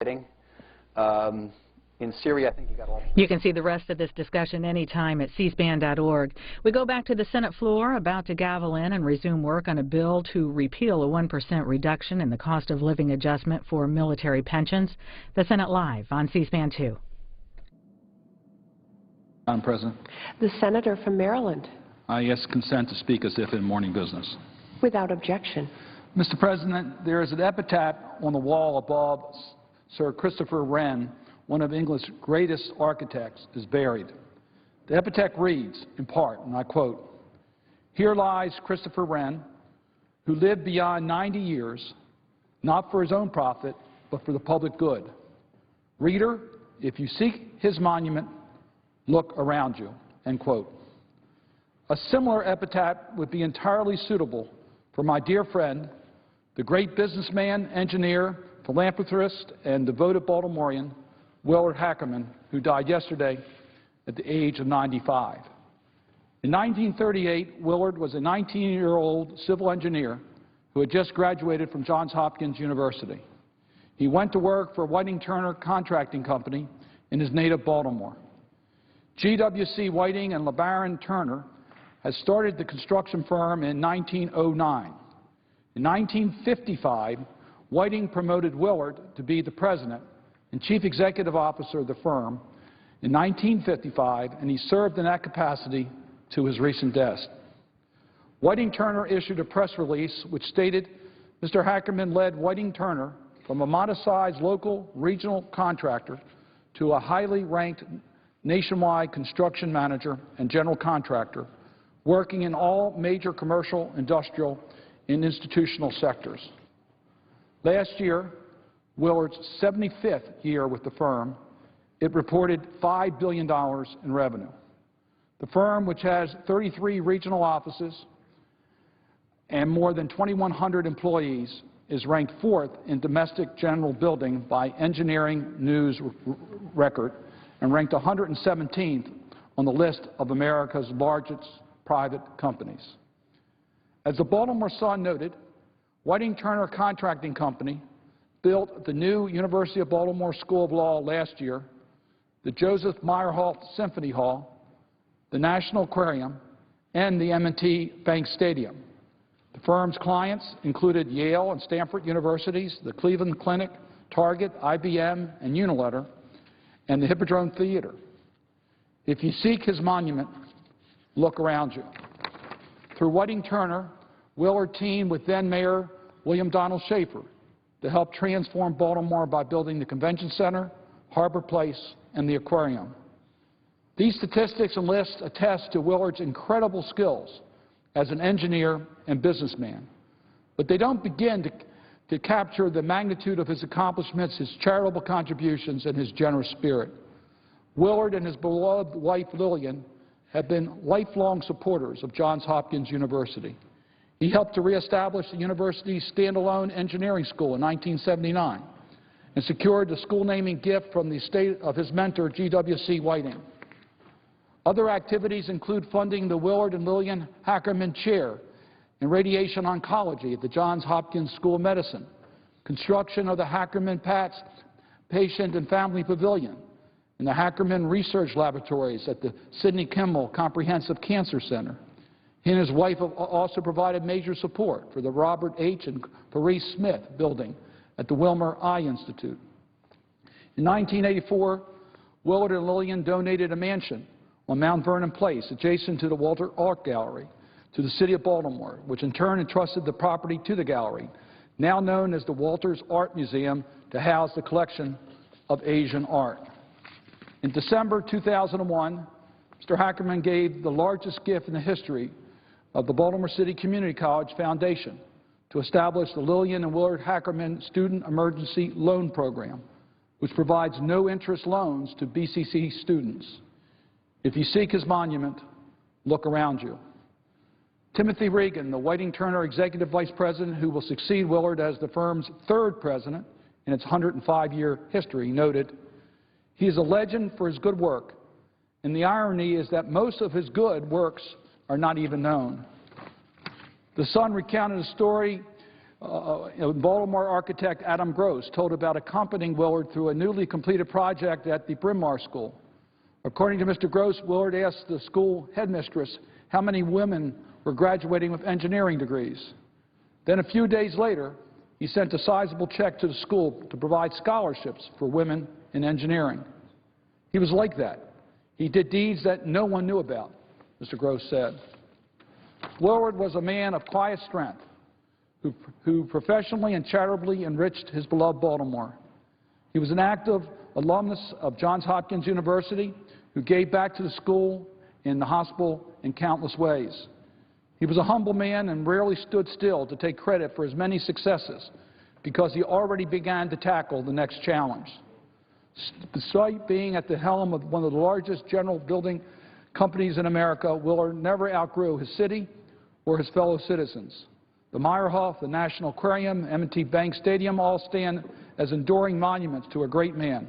In Syria, I think you got all. You can see the rest of this discussion anytime at cspan.org. We go back to the Senate floor, about to gavel in and resume work on a bill to repeal a 1% reduction in the cost of living adjustment for military pensions. The Senate Live on C-SPAN 2. Madam President. The senator from Maryland. I ask consent to speak as if in morning business. Without objection. Mr. President, there is an epitaph on the wall above Sir Christopher Wren, one of England's greatest architects, is buried. The epitaph reads, in part, and I quote, "Here lies Christopher Wren, who lived beyond 90 years, not for his own profit, but for the public good. Reader, if you seek his monument, look around you," end quote. A similar epitaph would be entirely suitable for my dear friend, the great businessman, engineer, philanthropist, and devoted Baltimorean, Willard Hackerman, who died yesterday at the age of 95. In 1938, Willard was a 19-year-old civil engineer who had just graduated from Johns Hopkins University. He went to work for Whiting Turner Contracting Company in his native Baltimore. GWC Whiting and LeBaron Turner had started the construction firm in 1909. In 1955, Whiting promoted Willard to be the president and chief executive officer of the firm in 1955, and he served in that capacity to his recent death. Whiting Turner issued a press release which stated Mr. Hackerman led Whiting Turner from a modest-sized local regional contractor to a highly ranked nationwide construction manager and general contractor, working in all major commercial, industrial, and institutional sectors. Last year, Willard's 75th year with the firm, it reported $5 billion in revenue. The firm, which has 33 regional offices and more than 2,100 employees, is ranked 4th in domestic general building by Engineering News Record and ranked 117th on the list of America's largest private companies. As the Baltimore Sun noted, Whiting Turner Contracting Company built the new University of Baltimore School of Law last year, the Joseph Meyerhoff Symphony Hall, the National Aquarium, and the M&T Bank Stadium. The firm's clients included Yale and Stanford universities, the Cleveland Clinic, Target, IBM, and Unilever, and the Hippodrome Theater. If you seek his monument, look around you. Through Whiting Turner, Willard teamed with then-Mayor William Donald Schaefer to help transform Baltimore by building the Convention Center, Harbor Place, and the Aquarium. These statistics and lists attest to Willard's incredible skills as an engineer and businessman. But they don't begin to capture the magnitude of his accomplishments, his charitable contributions, and his generous spirit. Willard and his beloved wife, Lillian, have been lifelong supporters of Johns Hopkins University. He helped to reestablish the university's standalone engineering school in 1979 and secured the school naming gift from the estate of his mentor, GWC Whiting. Other activities include funding the Willard and Lillian Hackerman Chair in Radiation Oncology at the Johns Hopkins School of Medicine, construction of the Hackerman Patz Patient and Family Pavilion, and the Hackerman Research Laboratories at the Sidney Kimmel Comprehensive Cancer Center. He and his wife have also provided major support for the Robert H. and Paris Smith building at the Wilmer Eye Institute. In 1984, Willard and Lillian donated a mansion on Mount Vernon Place, adjacent to the Walter Art Gallery, to the city of Baltimore, which in turn entrusted the property to the gallery, now known as the Walters Art Museum, to house the collection of Asian art. In December 2001, Mr. Hackerman gave the largest gift in the history of the Baltimore City Community College Foundation to establish the Lillian and Willard Hackerman Student Emergency Loan Program, which provides no-interest loans to BCC students. If you seek his monument, look around you. Timothy Regan, the Whiting Turner Executive Vice President who will succeed Willard as the firm's 3rd president in its 105-year history, noted, "He is a legend for his good work, and the irony is that most of his good works are not even known." The Sun recounted a story Baltimore architect Adam Gross told about accompanying Willard through a newly completed project at the Bryn Mawr School. According to Mr. Gross, Willard asked the school headmistress how many women were graduating with engineering degrees. Then a few days later, he sent a sizable check to the school to provide scholarships for women in engineering. He was like that. He did deeds that no one knew about, Mr. Gross said. Willard was a man of quiet strength who professionally and charitably enriched his beloved Baltimore. He was an active alumnus of Johns Hopkins University who gave back to the school and the hospital in countless ways. He was a humble man and rarely stood still to take credit for his many successes because he already began to tackle the next challenge. Despite being at the helm of one of the largest general building companies in America, Willard never outgrew his city or his fellow citizens. The Meyerhoff, the National Aquarium, M&T Bank Stadium all stand as enduring monuments to a great man.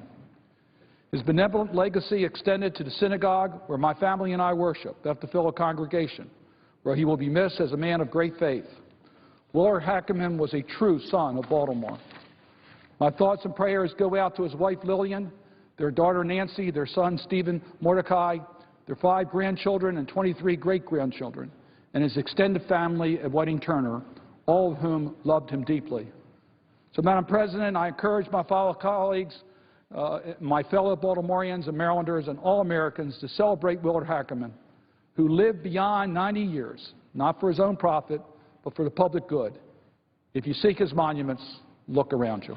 His benevolent legacy extended to the synagogue where my family and I worship, at the fellow congregation, where he will be missed as a man of great faith. Willard Hackerman was a true son of Baltimore. My thoughts and prayers go out to his wife Lillian, their daughter Nancy, their son Stephen Mordecai, their 5 grandchildren and 23 great-grandchildren, and his extended family at Whiting Turner, all of whom loved him deeply. So, Madam President, I encourage my fellow colleagues, my fellow Baltimoreans and Marylanders and all Americans to celebrate Willard Hackerman, who lived beyond 90 years, not for his own profit, but for the public good. If you seek his monuments, look around you.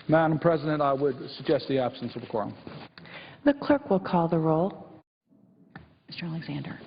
Madam President, I would suggest the absence of a quorum. The clerk will call the roll. Mr. Alexander.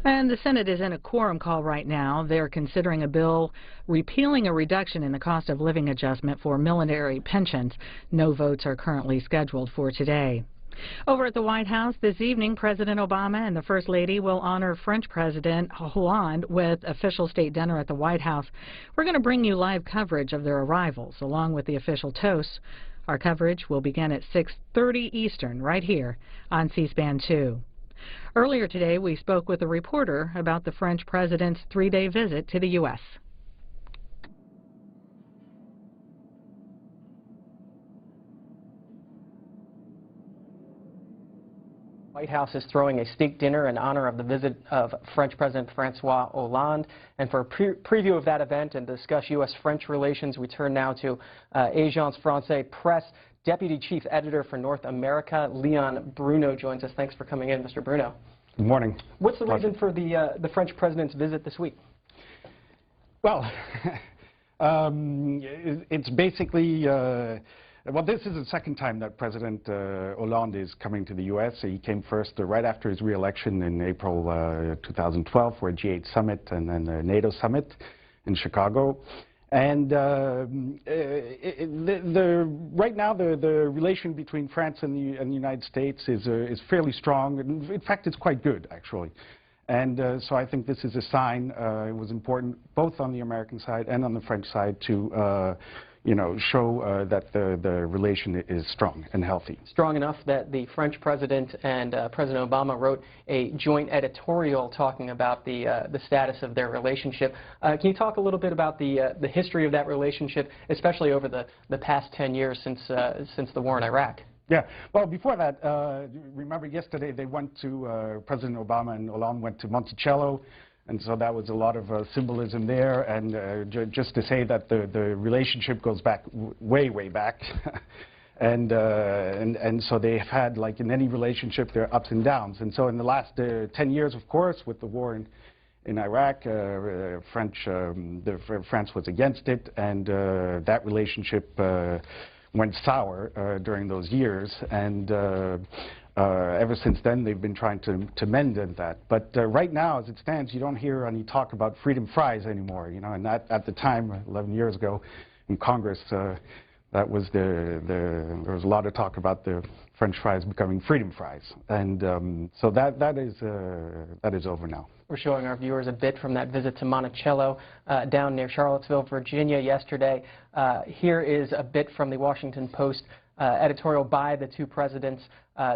And the Senate is in a quorum call right now. They're considering a bill repealing a reduction in the cost of living adjustment for military pensions. No votes are currently scheduled for today. Over at the White House this evening, President Obama and the First Lady will honor French President Hollande with official state dinner at the White House. We're going to bring you live coverage of their arrivals, along with the official toasts. Our coverage will begin at 6:30 Eastern, right here on C-SPAN 2. Earlier today, we spoke with a reporter about the French president's three-day visit to the U.S. White House is throwing a state dinner in honor of the visit of French President Francois Hollande. And for a preview of that event and discuss U.S.-French relations, we turn now to Agence France Presse Deputy Chief Editor for North America, Leon Bruno, joins us. Thanks for coming in, Mr. Bruno. Good morning. What's the reason for the French president's visit this week? Well, it's basically, well, this is the second time that President Hollande is coming to the U.S. He came first right after his re-election in April 2012 for a G8 summit and then a NATO summit in Chicago. And right now, the relation between France and the United States is fairly strong. In fact, it's quite good, actually. And so I think this is a sign. It was important both on the American side and on the French side to you know, show that the relation is strong and healthy. Strong enough that the French president and President Obama wrote a joint editorial talking about the status of their relationship. Can you talk a little bit about the history of that relationship, especially over the past 10 years since the war in Iraq? Yeah. Well, before that, remember yesterday they went to, President Obama and Hollande went to Monticello. And so that was a lot of symbolism there, and just to say that the relationship goes back way, way back, and so they've had, like in any relationship, there are ups and downs. And so in the last 10 years, of course, with the war in Iraq, France was against it, and that relationship went sour during those years, and ever since then, they've been trying to mend that. But right now, as it stands, you don't hear any talk about freedom fries anymore. You know, and at the time, 11 years ago, in Congress, that was there was a lot of talk about the French fries becoming freedom fries, and so that is over now. We're showing our viewers a bit from that visit to Monticello down near Charlottesville, Virginia, yesterday. Here is a bit from the Washington Post editorial by the two presidents.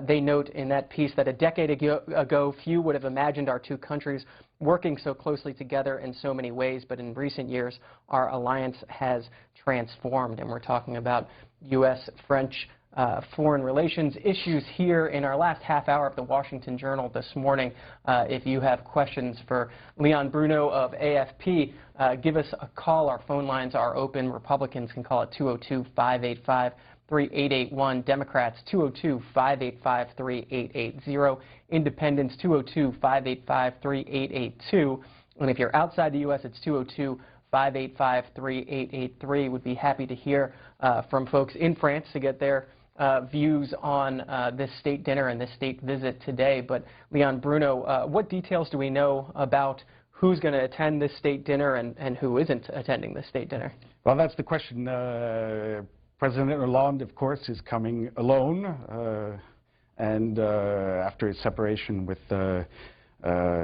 They note in that piece that a decade ago, few would have imagined our two countries working so closely together in so many ways, but in recent years, our alliance has transformed. And we're talking about U.S.-French foreign relations issues here in our last half hour of the Washington Journal this morning. If you have questions for Leon Bruno of AFP, give us a call. Our phone lines are open. Republicans can call at 202-585-3881. Democrats, 202-585-3880. Independents, 202-585-3882. And if you're outside the U.S., it's 202-585-3883. Would be happy to hear from folks in France to get their views on this state dinner and this state visit today. But Leon Bruno, what details do we know about who's going to attend this state dinner and who isn't attending this state dinner? Well, that's the question. President Hollande, of course, is coming alone, and after his separation with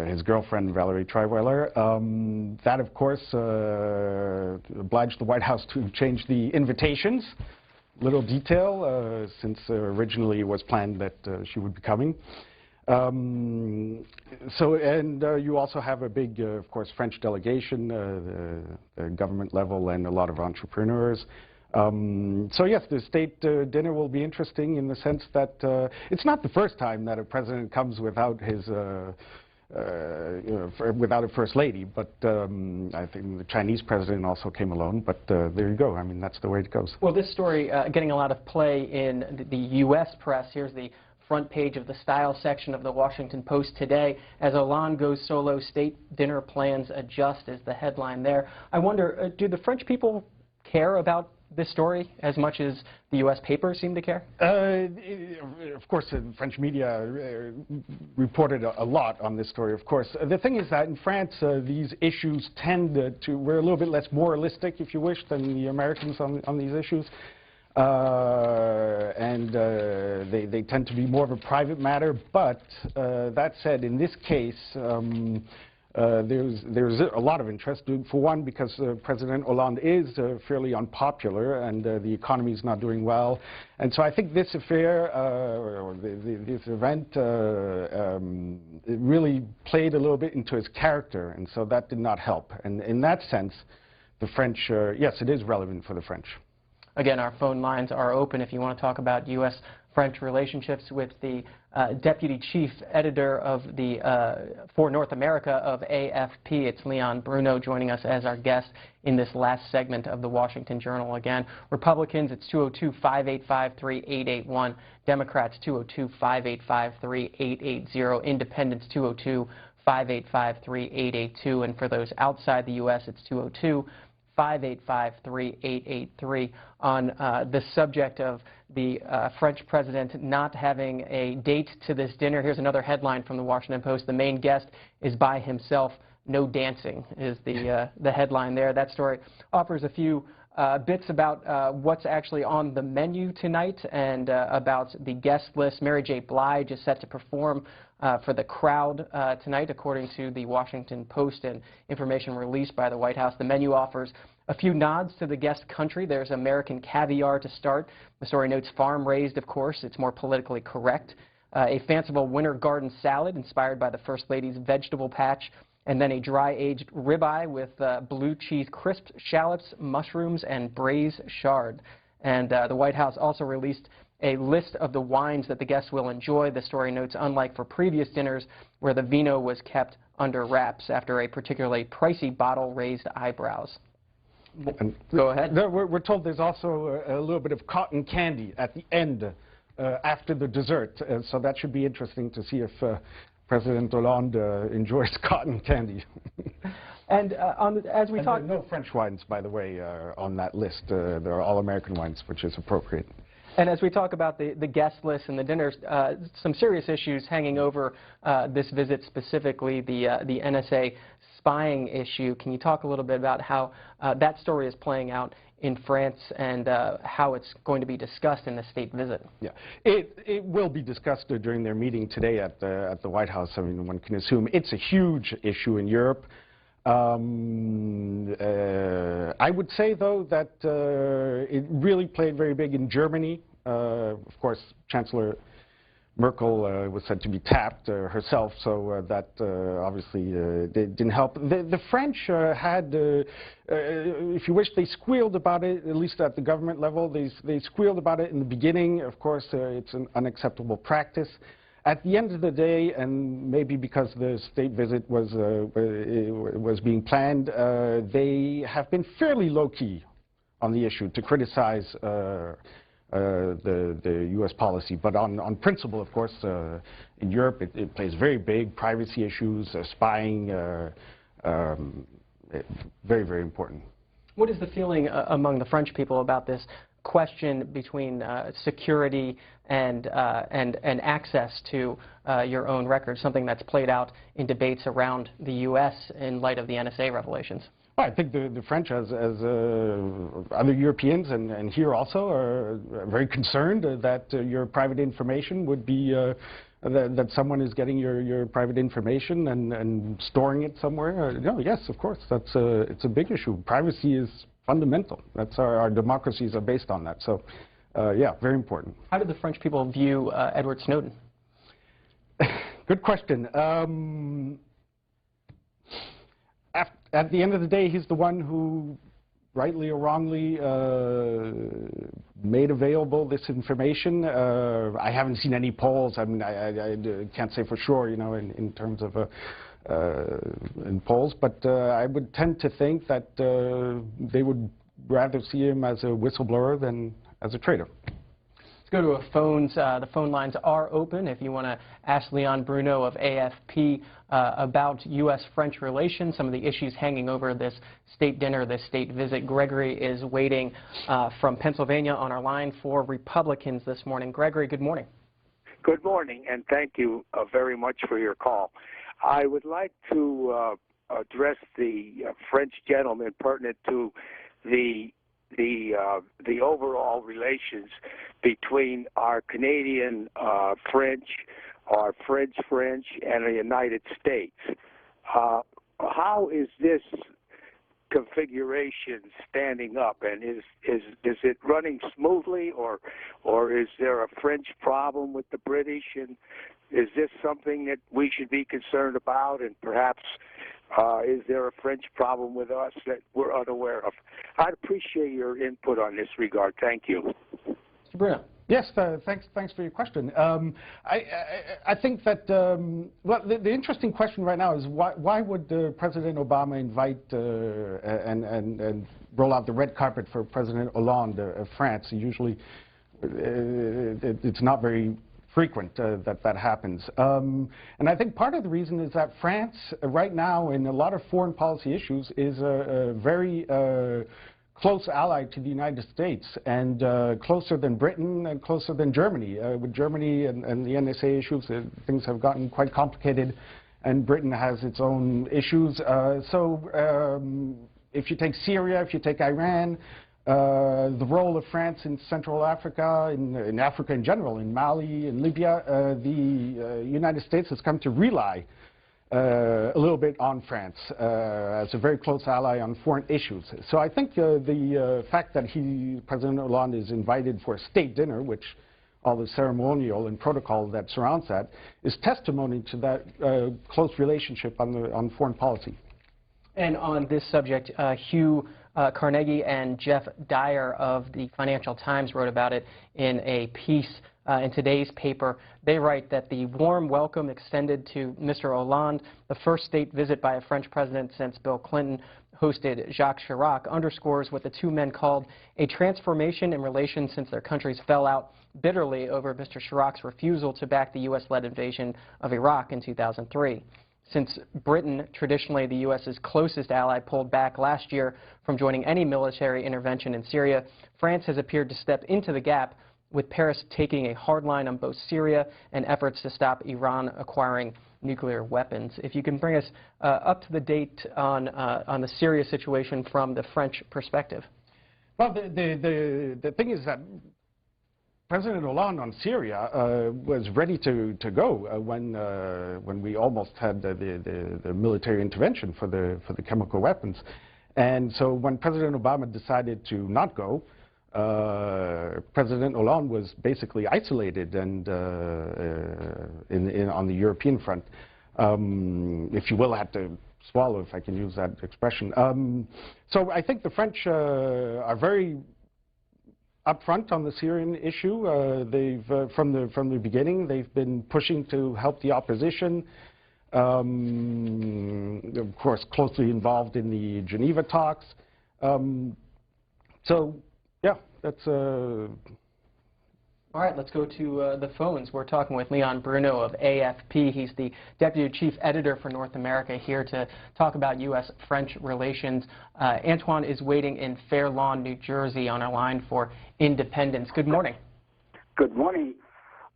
his girlfriend, Valerie Trierweiler. That, of course, obliged the White House to change the invitations. Little detail, since originally it was planned that she would be coming. You also have a big, of course, French delegation, the government level, and a lot of entrepreneurs. So yes, the state dinner will be interesting in the sense that it's not the first time that a president comes without his without a first lady, but I think the Chinese president also came alone, but there you go. I mean, that's the way it goes. Well, this story getting a lot of play in the U.S. press. Here's the front page of the style section of the Washington Post today. As Hollande goes solo, state dinner plans adjust is the headline there. I wonder, do the French people care about this story as much as the U.S. papers seem to care? Of course, the French media reported a lot on this story, of course. The thing is that in France, these issues tend we're a little bit less moralistic, if you wish, than the Americans on these issues. They tend to be more of a private matter. But that said, in this case, there's a lot of interest. For one, because President Hollande is fairly unpopular, and the economy is not doing well. And so I think this affair, or this event, it really played a little bit into his character, and so that did not help. And in that sense, the French, yes, it is relevant for the French. Again, our phone lines are open if you want to talk about U.S.-French relationships with the Deputy Chief Editor of for North America of AFP. It's Leon Bruno joining us as our guest in this last segment of the Washington Journal. Again, Republicans, it's 202-585-3881. Democrats, 202-585-3880. Independents, 202-585-3882. And for those outside the U.S., it's 202-585-3883 on the subject of the French president not having a date to this dinner. Here's another headline from the Washington Post. The main guest is by himself. No dancing is the headline there. That story offers a few bits about what's actually on the menu tonight and about the guest list. Mary J. Blige is set to perform for the crowd tonight, according to the Washington Post and information released by the White House. The menu offers a few nods to the guest country. There's American caviar to start. The story notes farm-raised, of course. It's more politically correct. A fanciful winter garden salad inspired by the First Lady's vegetable patch, and then a dry-aged ribeye with blue cheese crisps, shallots, mushrooms, and braised chard. And the White House also released a list of the wines that the guests will enjoy. The story notes, unlike for previous dinners where the vino was kept under wraps after a particularly pricey bottle raised eyebrows. And go ahead. We're told there's also a little bit of cotton candy at the end after the dessert. So that should be interesting to see if President Hollande enjoys cotton candy. And as we talk, there are no French wines, by the way, on that list. There are all American wines, which is appropriate. And as we talk about the guest list and the dinners, some serious issues hanging over this visit, specifically the NSA spying issue. Can you talk a little bit about how that story is playing out in France and how it's going to be discussed in the state visit? Yeah, it will be discussed during their meeting today at the White House. I mean, one can assume it's a huge issue in Europe. I would say, though, that it really played very big in Germany. Of course, Chancellor Merkel was said to be tapped herself, so that obviously didn't help. The French had, if you wish, they squealed about it, at least at the government level. They squealed about it in the beginning. Of course, it's an unacceptable practice. At the end of the day, and maybe because the state visit was being planned, they have been fairly low-key on the issue to criticize the U.S. policy. But on principle, of course, in Europe, it plays very big. Privacy issues, spying, very, very important. What is the feeling among the French people about this question between security and access to your own records, something that's played out in debates around the U.S. in light of the NSA revelations? Well, I think the French, as other Europeans and here also, are very concerned that your private information would be, that someone is getting your private information and storing it somewhere. No, yes, of course, it's a big issue. Privacy is fundamental. That's our democracies are based on that. So, yeah, very important. How did the French people view Edward Snowden? Good question. At the end of the day, he's the one who, rightly or wrongly, made available this information. I haven't seen any polls. I mean, I can't say for sure, you know, in terms of in polls, but I would tend to think that they would rather see him as a whistleblower than as a traitor. Go to a phones. The phone lines are open if you want to ask Leon Bruno of AFP about U.S.-French relations, some of the issues hanging over this state dinner, this state visit. Gregory is waiting from Pennsylvania on our line for Republicans this morning. Gregory, good morning. Good morning, and thank you very much for your call. I would like to address the French gentleman pertinent to the overall relations between our Canadian French, our French, and the United States. How is this configuration standing up, and is it running smoothly, or is there a French problem with the British, and is this something that we should be concerned about, and perhaps is there a French problem with us that we're unaware of? I'd appreciate your input on this regard. Thank you. Mr. Bruno. Yes, thanks for your question. I think that, well, the interesting question right now is why would President Obama invite and roll out the red carpet for President Hollande of France? Usually it's not very frequent that happens. And I think part of the reason is that France right now in a lot of foreign policy issues is a very close ally to the United States, and closer than Britain and closer than Germany. With Germany and the NSA issues, things have gotten quite complicated, and Britain has its own issues. If you take Syria, if you take Iran, the role of France in Central Africa, in Africa in general, in Mali, in Libya, the United States has come to rely a little bit on France as a very close ally on foreign issues. So I think the fact that President Hollande is invited for a state dinner, which all the ceremonial and protocol that surrounds that, is testimony to that close relationship on foreign policy. And on this subject, Hugh Carnegie and Jeff Dyer of the Financial Times wrote about it in a piece in today's paper. They write that the warm welcome extended to Mr. Hollande, the first state visit by a French president since Bill Clinton hosted Jacques Chirac, underscores what the two men called a transformation in relations since their countries fell out bitterly over Mr. Chirac's refusal to back the U.S.-led invasion of Iraq in 2003. Since Britain, traditionally the U.S.'s closest ally, pulled back last year from joining any military intervention in Syria, France has appeared to step into the gap, with Paris taking a hard line on both Syria and efforts to stop Iran acquiring nuclear weapons. If you can bring us up to the date on the Syria situation from the French perspective. Well, the thing is that President Hollande on Syria was ready to go when we almost had the military intervention for the chemical weapons. And so when President Obama decided to not go, President Hollande was basically isolated and on the European front, if you will, had to swallow, if I can use that expression. So I think the French are very upfront on the Syrian issue. They've from the beginning they've been pushing to help the opposition. Of course, closely involved in the Geneva talks. So. Yeah, that's All right, let's go to the phones. We're talking with Leon Bruno of AFP. He's the Deputy Chief Editor for North America, here to talk about U.S.-French relations. Antoine is waiting in Fair Lawn, New Jersey, on our line for Independence. Good morning. Good morning.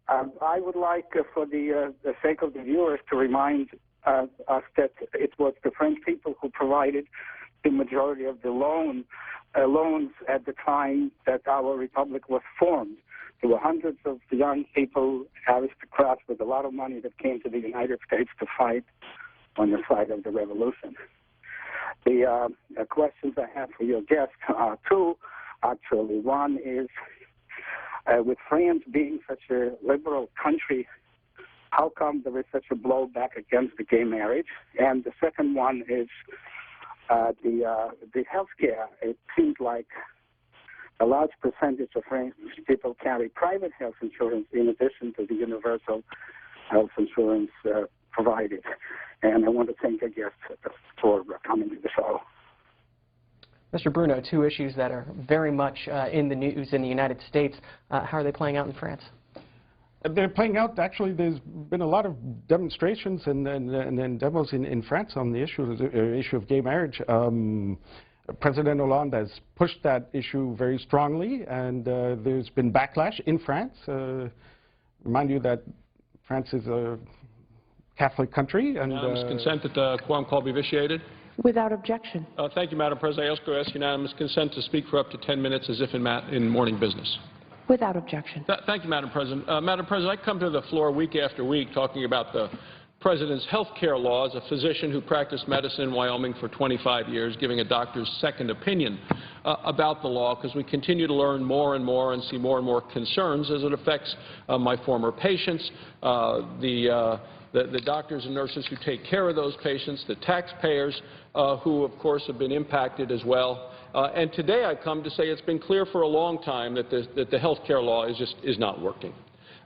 I would like, for the sake of the viewers, to remind us that it was the French people who provided the majority of the loans at the time that our republic was formed. There were hundreds of young people, aristocrats with a lot of money that came to the United States to fight on the side of the revolution. The questions I have for your guest are two, actually. One is, with France being such a liberal country, how come there is such a blowback against the gay marriage? And the second one is, the health care. It seems like a large percentage of French people carry private health insurance in addition to the universal health insurance provided. And I want to thank our guest for coming to the show. Mr. Bruno, two issues that are very much in the news in the United States. How are they playing out in France? They're playing out. Actually, there's been a lot of demonstrations and demos in France on the issue of gay marriage. President Hollande has pushed that issue very strongly, and there's been backlash in France. Remind you that France is a Catholic country. And unanimous consent that the quorum call be vitiated? Without objection. Thank you, Madam President. I also ask unanimous consent to speak for up to 10 minutes as if in morning business. Without objection. Thank you, Madam President. Madam President, I come to the floor week after week talking about the President's health care laws, a physician who practiced medicine in Wyoming for 25 years, giving a doctor's second opinion about the law, because we continue to learn more and more and see more and more concerns as it affects my former patients, the doctors and nurses who take care of those patients, the taxpayers who, of course, have been impacted as well. And today I come to say it's been clear for a long time that the health care law is not working.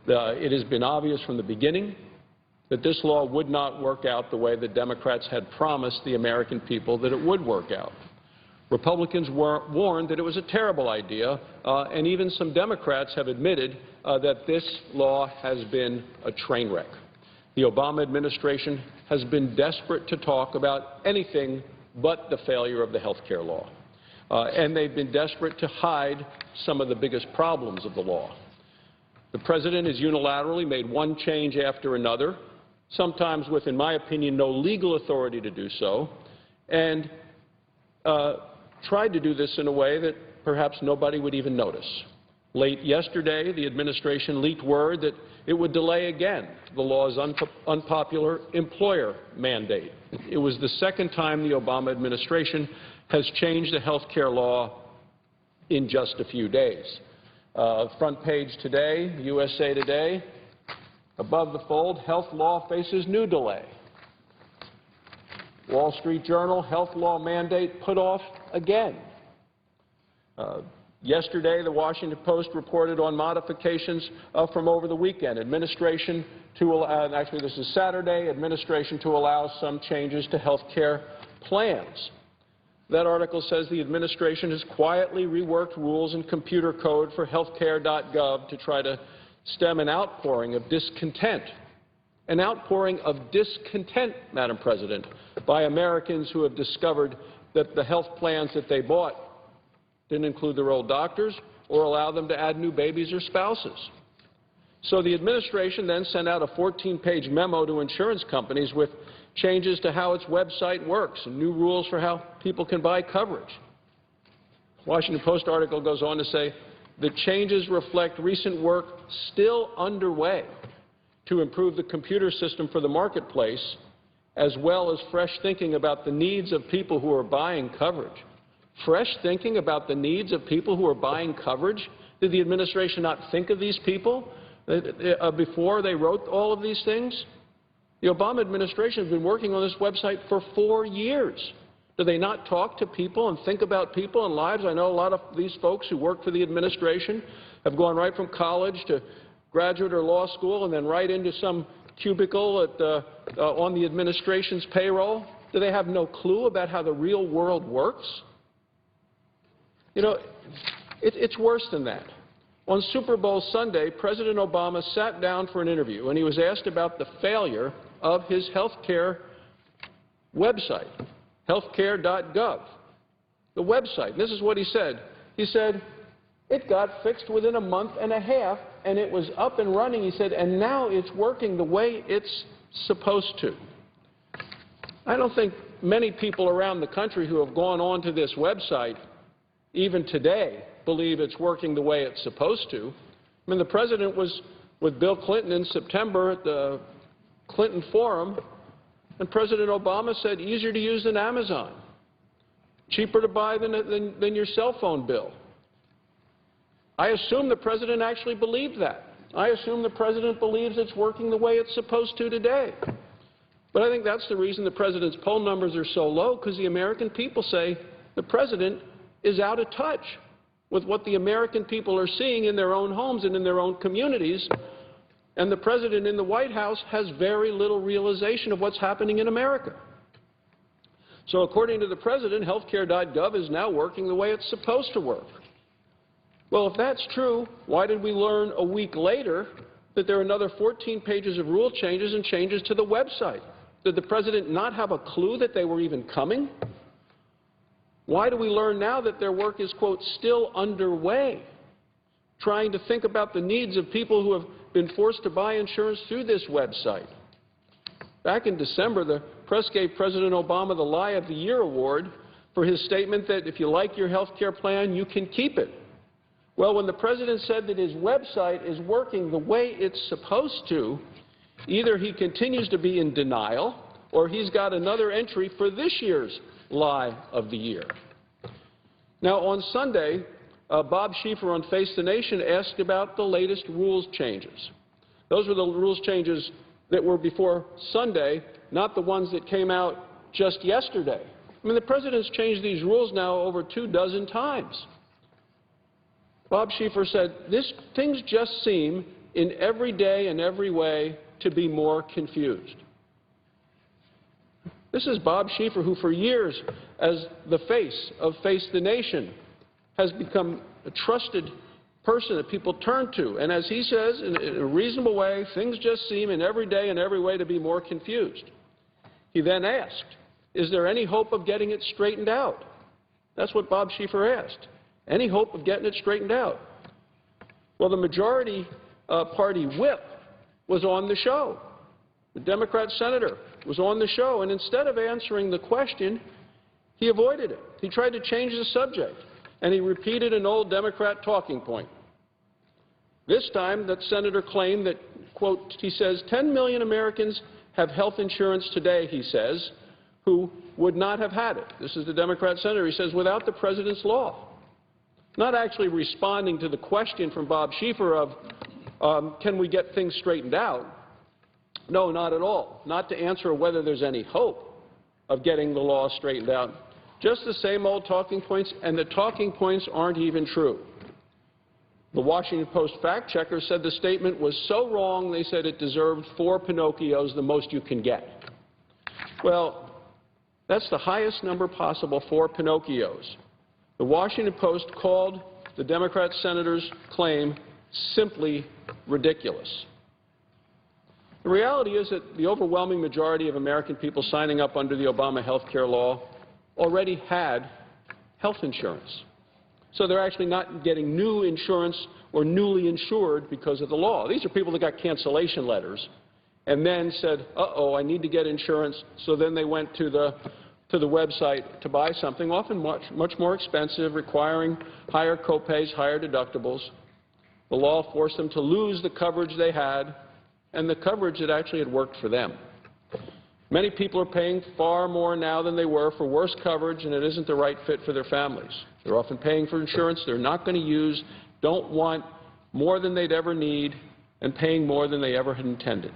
It has been obvious from the beginning that this law would not work out the way the Democrats had promised the American people that it would work out. Republicans were warned that it was a terrible idea, and even some Democrats have admitted that this law has been a train wreck. The Obama administration has been desperate to talk about anything but the failure of the health care law. And they've been desperate to hide some of the biggest problems of the law. The President has unilaterally made one change after another, sometimes with, in my opinion, no legal authority to do so, and tried to do this in a way that perhaps nobody would even notice. Late yesterday, the administration leaked word that it would delay again the law's unpopular employer mandate. It was the second time the Obama administration has changed the health care law in just a few days. Front page today, USA Today, above the fold, health law faces new delay. Wall Street Journal, health law mandate put off again. Yesterday, the Washington Post reported on modifications from over the weekend. Administration to, actually this is Saturday, administration to allow some changes to health care plans. That article says the administration has quietly reworked rules and computer code for healthcare.gov to try to stem an outpouring of discontent. An outpouring of discontent, Madam President, by Americans who have discovered that the health plans that they bought didn't include their old doctors or allow them to add new babies or spouses. So the administration then sent out a 14-page memo to insurance companies with changes to how its website works and new rules for how people can buy coverage. The Washington Post article goes on to say the changes reflect recent work still underway to improve the computer system for the marketplace, as well as fresh thinking about the needs of people who are buying coverage. Fresh thinking about the needs of people who are buying coverage? Did the administration not think of these people before they wrote all of these things? The Obama administration has been working on this website for 4 years. Do they not talk to people and think about people and lives? I know a lot of these folks who work for the administration have gone right from college to graduate or law school and then right into some cubicle on the administration's payroll. Do they have no clue about how the real world works? You know, it's worse than that. On Super Bowl Sunday, President Obama sat down for an interview, and he was asked about the failure of his health care website, healthcare.gov. The website. This is what he said. He said, it got fixed within a month and a half, and it was up and running, he said, and now it's working the way it's supposed to. I don't think many people around the country who have gone on to this website, even today, believe it's working the way it's supposed to. I mean, the President was with Bill Clinton in September at the Clinton Forum, and President Obama said, easier to use than Amazon, cheaper to buy than your cell phone bill. I assume the President actually believed that. I assume the President believes it's working the way it's supposed to today. But I think that's the reason the President's poll numbers are so low, because the American people say the President is out of touch with what the American people are seeing in their own homes and in their own communities, and the President in the White House has very little realization of what's happening in America. So according to the President, healthcare.gov is now working the way it's supposed to work. Well, if that's true, why did we learn a week later that there are another 14 pages of rule changes and changes to the website? Did the President not have a clue that they were even coming? Why do we learn now that their work is, quote, still underway, trying to think about the needs of people who have been forced to buy insurance through this website? Back in December, the press gave President Obama the Lie of the Year award for his statement that if you like your health care plan, you can keep it. Well, when the President said that his website is working the way it's supposed to, either he continues to be in denial or he's got another entry for this year's Lie of the Year. Now, on Sunday, Bob Schieffer on Face the Nation asked about the latest rules changes. Those were the rules changes that were before Sunday, not the ones that came out just yesterday. I mean, the President's changed these rules now over 24 times. Bob Schieffer said, things just seem, in every day and every way, to be more confused. This is Bob Schieffer, who for years, as the face of Face the Nation, has become a trusted person that people turn to. And as he says, in a reasonable way, things just seem in every day and every way to be more confused. He then asked, is there any hope of getting it straightened out? That's what Bob Schieffer asked. Any hope of getting it straightened out? Well, the majority party whip was on the show. The Democrat senator was on the show, and instead of answering the question, he avoided it. He tried to change the subject, and he repeated an old Democrat talking point. This time, that senator claimed that, quote, he says, 10 million Americans have health insurance today, he says, who would not have had it. This is the Democrat senator. He says, without the President's law. Not actually responding to the question from Bob Schieffer of can we get things straightened out? No, not at all. Not to answer whether there's any hope of getting the law straightened out. Just the same old talking points, and the talking points aren't even true. The Washington Post fact-checker said the statement was so wrong they said it deserved 4 Pinocchios, the most you can get. Well, that's the highest number possible, 4 Pinocchios. The Washington Post called the Democrat senator's claim simply ridiculous. The reality is that the overwhelming majority of American people signing up under the Obama health care law already had health insurance. So they're actually not getting new insurance or newly insured because of the law. These are people that got cancellation letters and then said, uh-oh, I need to get insurance, so then they went to the website to buy something, often much more expensive, requiring higher copays, higher deductibles. The law forced them to lose the coverage they had and the coverage that actually had worked for them. Many people are paying far more now than they were for worse coverage, and it isn't the right fit for their families. They're often paying for insurance they're not going to use, don't want more than they'd ever need, and paying more than they ever had intended.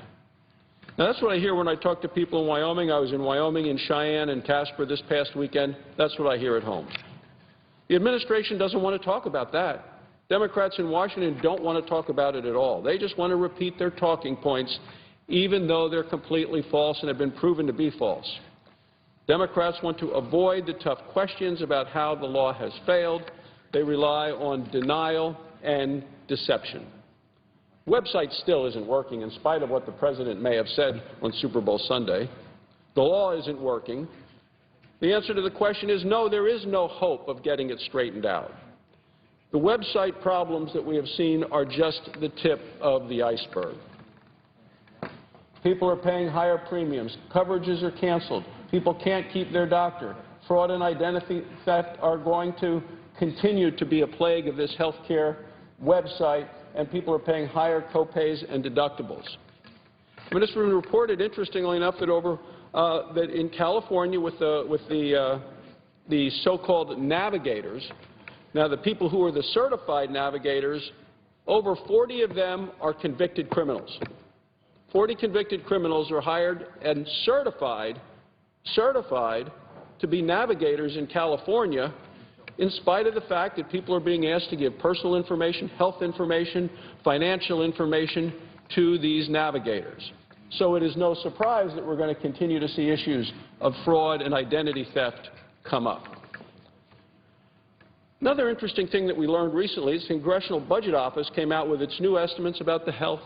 Now, that's what I hear when I talk to people in Wyoming. I was in Wyoming, in Cheyenne, and Casper this past weekend. That's what I hear at home. The administration doesn't want to talk about that. Democrats in Washington don't want to talk about it at all. They just want to repeat their talking points, even though they're completely false and have been proven to be false. Democrats want to avoid the tough questions about how the law has failed. They rely on denial and deception. The website still isn't working, in spite of what the President may have said on Super Bowl Sunday. The law isn't working. The answer to the question is no, there is no hope of getting it straightened out. The website problems that we have seen are just the tip of the iceberg. People are paying higher premiums. Coverages are canceled. People can't keep their doctor. Fraud and identity theft are going to continue to be a plague of this health care website, and people are paying higher copays and deductibles. I mean, it's been reported, interestingly enough, that in California with the so-called navigators, now the people who are the certified navigators, over 40 of them are convicted criminals. 40 convicted criminals are hired and certified to be navigators in California, in spite of the fact that people are being asked to give personal information, health information, financial information to these navigators. So it is no surprise that we're going to continue to see issues of fraud and identity theft come up. Another interesting thing that we learned recently is the Congressional Budget Office came out with its new estimates about the health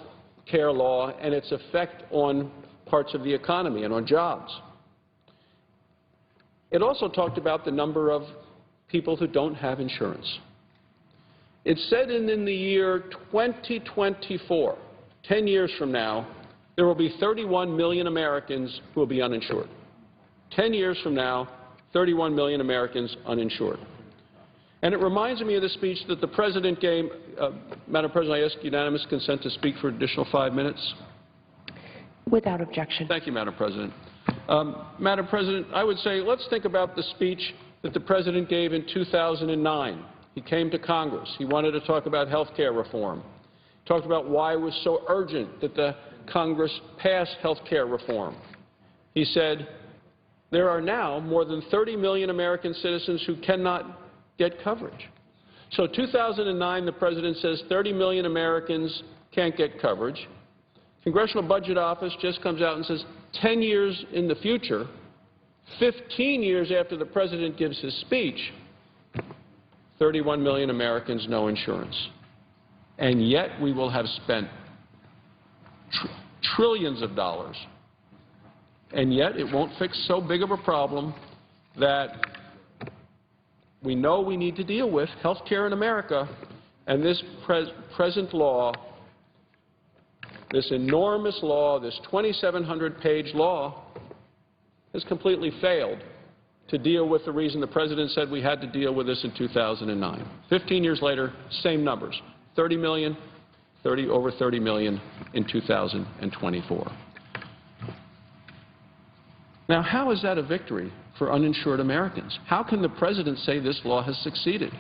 care law and its effect on parts of the economy and on jobs. It also talked about the number of people who don't have insurance. It said in the year 2024, 10 years from now, there will be 31 million Americans who will be uninsured. 10 years from now, 31 million Americans uninsured. And it reminds me of the speech that the President gave. Madam President, I ask unanimous consent to speak for an additional 5 minutes. Without objection. Thank you, Madam President. Madam President, I would say let's think about the speech that the President gave in 2009. He came to Congress. He wanted to talk about health care reform. He talked about why it was so urgent that the Congress pass health care reform. He said, there are now more than 30 million American citizens who cannot get coverage. So 2009, the President says 30 million Americans can't get coverage. Congressional Budget Office just comes out and says 10 years in the future, 15 years after the President gives his speech, 31 million Americans no insurance. And yet we will have spent trillions of dollars. And yet it won't fix so big of a problem that we know we need to deal with, health care in America, and this present law, this enormous law, this 2,700-page law, has completely failed to deal with the reason the President said we had to deal with this in 2009. 15 years later, same numbers, 30 million, over 30 million in 2024. Now, how is that a victory for uninsured Americans? How can the President say this law has succeeded?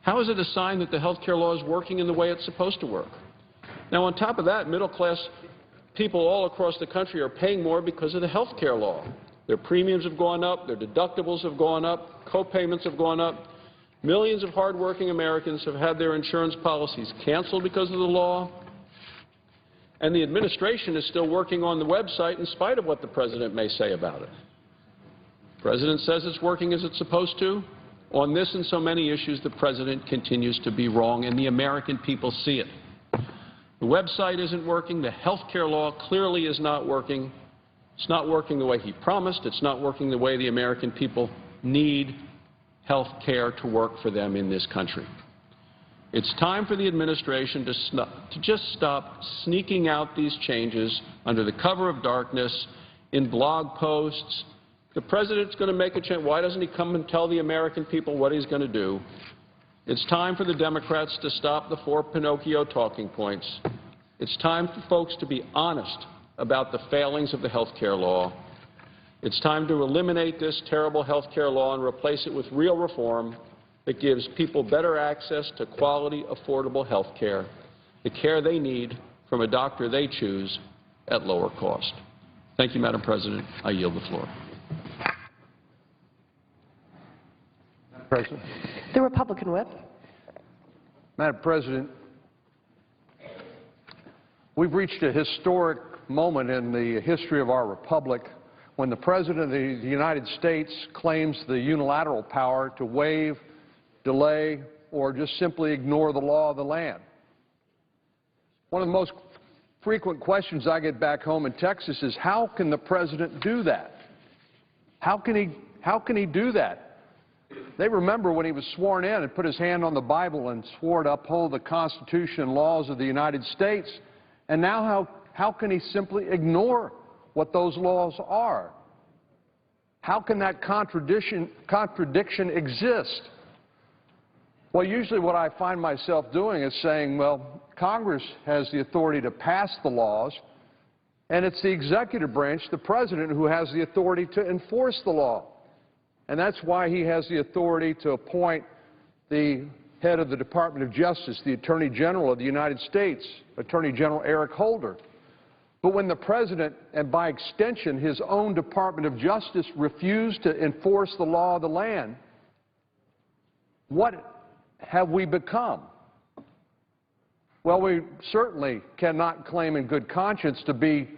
How is it a sign that the health care law is working in the way it's supposed to work? Now, on top of that, middle-class people all across the country are paying more because of the health care law. Their premiums have gone up, their deductibles have gone up, co-payments have gone up. Millions of hardworking Americans have had their insurance policies canceled because of the law. And the administration is still working on the website in spite of what the President may say about it. The President says it's working as it's supposed to. On this and so many issues, the President continues to be wrong, and the American people see it. The website isn't working. The health care law clearly is not working. It's not working the way he promised. It's not working the way the American people need health care to work for them in this country. It's time for the administration to just stop sneaking out these changes under the cover of darkness in blog posts. The President's going to make a change. Why doesn't he come and tell the American people what he's going to do? It's time for the Democrats to stop the four Pinocchio talking points. It's time for folks to be honest about the failings of the health care law. It's time to eliminate this terrible health care law and replace it with real reform that gives people better access to quality, affordable health care, the care they need from a doctor they choose at lower cost. Thank you, Madam President. I yield the floor. Madam President. The Republican whip. Madam President, we've reached a historic moment in the history of our republic when the President of the United States claims the unilateral power to waive, delay, or just simply ignore the law of the land. One of the most frequent questions I get back home in Texas is, how can the President do that? How can he do that? They remember when he was sworn in and put his hand on the Bible and swore to uphold the Constitution and laws of the United States. And now how can he simply ignore what those laws are? How can that contradiction exist? Well, usually what I find myself doing is saying, well, Congress has the authority to pass the laws, and it's the executive branch, the President, who has the authority to enforce the law. And that's why he has the authority to appoint the head of the Department of Justice, the Attorney General of the United States, Attorney General Eric Holder. But when the President, and by extension his own Department of Justice, refuse to enforce the law of the land, what have we become? Well, we certainly cannot claim in good conscience to be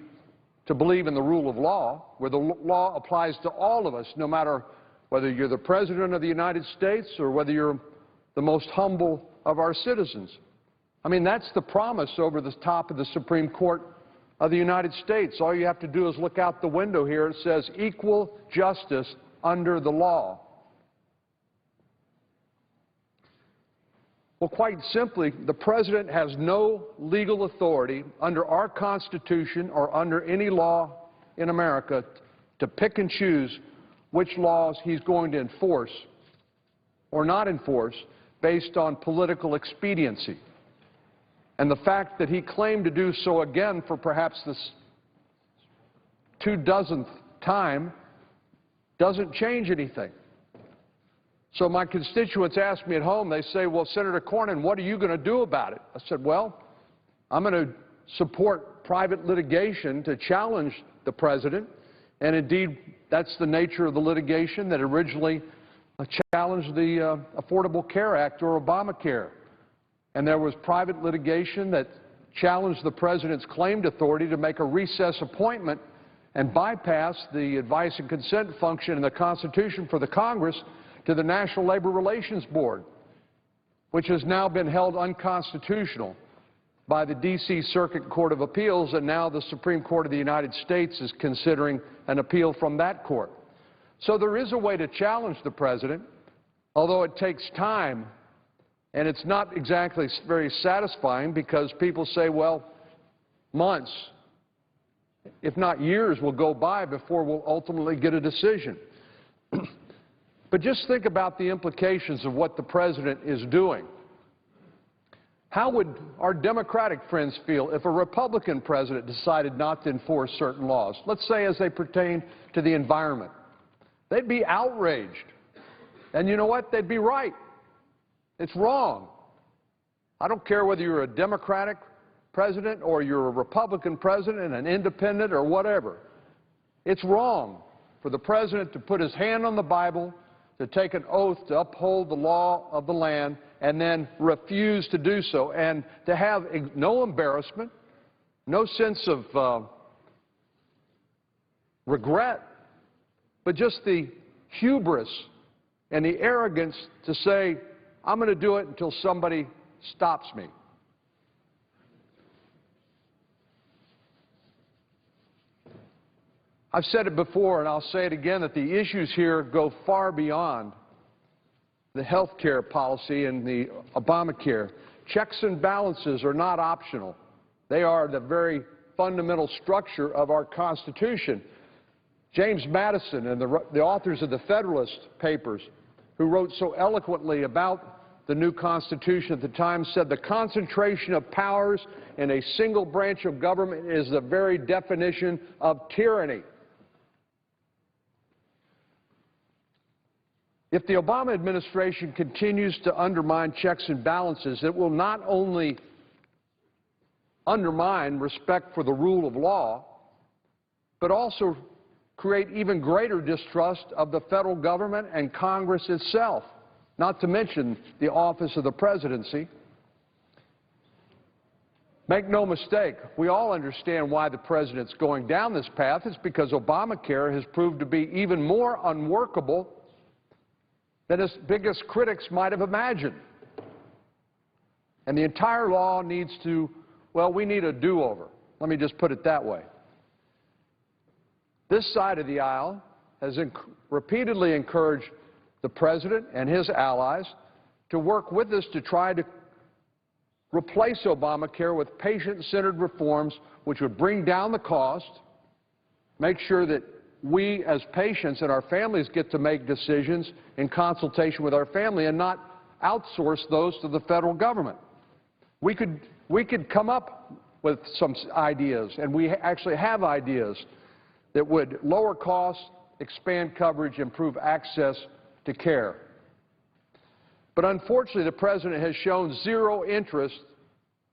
to believe in the rule of law, where the law applies to all of us, no matter whether you're the President of the United States or whether you're the most humble of our citizens. I mean, that's the promise over the top of the Supreme Court of the United States. All you have to do is look out the window here. It says equal justice under the law. Well, quite simply, the President has no legal authority under our Constitution or under any law in America to pick and choose which laws he's going to enforce or not enforce based on political expediency. And the fact that he claimed to do so again for perhaps the 24th time doesn't change anything. So my constituents ask me at home, they say, well, Senator Cornyn, what are you going to do about it? I said, well, I'm going to support private litigation to challenge the President. And indeed, that's the nature of the litigation that originally challenged the Affordable Care Act or Obamacare. And there was private litigation that challenged the President's claimed authority to make a recess appointment and bypass the advice and consent function in the Constitution for the Congress to the National Labor Relations Board, which has now been held unconstitutional by the D.C. Circuit Court of Appeals, and now the Supreme Court of the United States is considering an appeal from that court. So there is a way to challenge the President, although it takes time, and it's not exactly very satisfying because people say, well, months, if not years, will go by before we'll ultimately get a decision. But just think about the implications of what the President is doing. How would our Democratic friends feel if a Republican president decided not to enforce certain laws, let's say as they pertain to the environment? They'd be outraged. And you know what? They'd be right. It's wrong. I don't care whether you're a Democratic president or you're a Republican president, an independent or whatever. It's wrong for the President to put his hand on the Bible, to take an oath to uphold the law of the land, and then refuse to do so, and to have no embarrassment, no sense of regret, but just the hubris and the arrogance to say, I'm going to do it until somebody stops me. I've said it before, and I'll say it again, that the issues here go far beyond the health care policy and the Obamacare. Checks and balances are not optional. They are the very fundamental structure of our Constitution. James Madison and the authors of the Federalist Papers, who wrote so eloquently about the new Constitution at the time, said the concentration of powers in a single branch of government is the very definition of tyranny. If the Obama administration continues to undermine checks and balances, it will not only undermine respect for the rule of law, but also create even greater distrust of the federal government and Congress itself, not to mention the office of the presidency. Make no mistake, we all understand why the president's going down this path. It's because Obamacare has proved to be even more unworkable than his biggest critics might have imagined. And the entire law needs to, well, we need a do-over. Let me just put it that way. This side of the aisle has repeatedly encouraged the President and his allies to work with us to try to replace Obamacare with patient-centered reforms which would bring down the cost, make sure that we as patients and our families get to make decisions in consultation with our family and not outsource those to the federal government. We could come up with some ideas, and we actually have ideas that would lower costs, expand coverage, improve access to care. But unfortunately, the President has shown zero interest